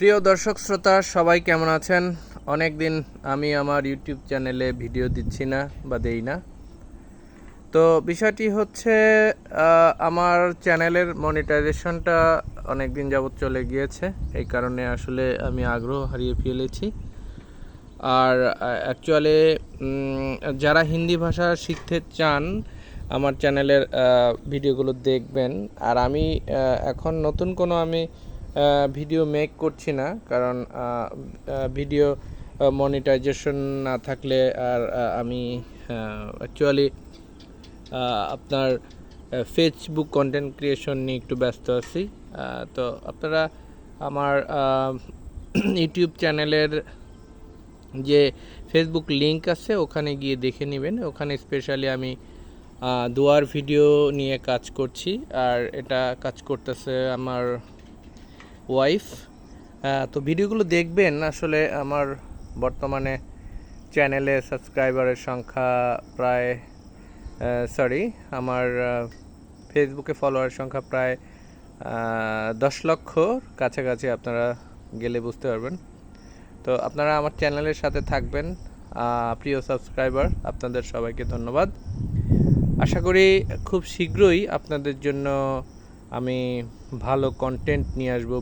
প্রিয় দর্শক শ্রোতা সবাই কেমন আছেন? অনেক দিন আমি আমার ইউটিউব চ্যানেলে ভিডিও দিচ্ছি না বা দেই না। তো বিষয়টি হচ্ছে আমার চ্যানেলের মনিটাইজেশনটা অনেক দিন যাবৎ চলে গিয়েছে। এই কারণে আসলে আমি আগ্রহ হারিয়ে ফেলেছি। আর অ্যাকচুয়ালি যারা হিন্দি ভাষা শিখতে চান আমার চ্যানেলের ভিডিওগুলো দেখবেন। আর আমি এখন নতুন কোনো ভিডিও মেক করছি না, কারণ ভিডিও মনিটাইজেশন না থাকলে আর আমি অ্যাকচুয়ালি আপনার ফেসবুক কন্টেন্ট ক্রিয়েশন নিয়ে একটু ব্যস্ত আছি। তো আপনারা আমার ইউটিউব চ্যানেলের যে ফেসবুক লিংক আছে ওখানে গিয়ে দেখে নেবেন। ওখানে স্পেশালি আমি দোয়ার ভিডিও নিয়ে কাজ করছি, আর এটা কাজ করতেছে আমার ওয়াইফ। তো ভিডিওগুলো দেখবেন। আসলে আমার বর্তমানে চ্যানেলে সাবস্ক্রাইবারের সংখ্যা প্রায় আমার ফেসবুকে ফলোয়ার সংখ্যা প্রায় 10 লক্ষর কাছাকাছি। আপনারা গেলে বুঝতে পারবেন। তো আপনারা আমার চ্যানেলের সাথে থাকবেন। প্রিয় সাবস্ক্রাইবার, আপনাদের সবাইকে ধন্যবাদ। আশা করি খুব শীঘ্রই আপনাদের জন্য আমি ভালো কন্টেন্ট নিয়ে আসবো,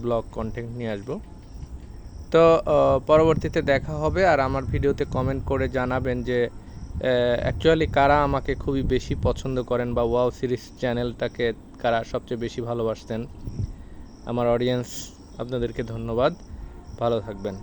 ব্লগ কন্টেন্ট নিয়ে আসবো। তো পরবর্তীতে দেখা হবে। আর আমার ভিডিওতে কমেন্ট করে জানাবেন যে অ্যাকচুয়ালি কারা আমাকে খুবই বেশি পছন্দ করেন, বা ওয়াও সিরিজ চ্যানেলটাকে কারা সবচেয়ে বেশি ভালোবাসতেন। আমার অডিয়েন্স, আপনাদেরকে ধন্যবাদ। ভালো থাকবেন।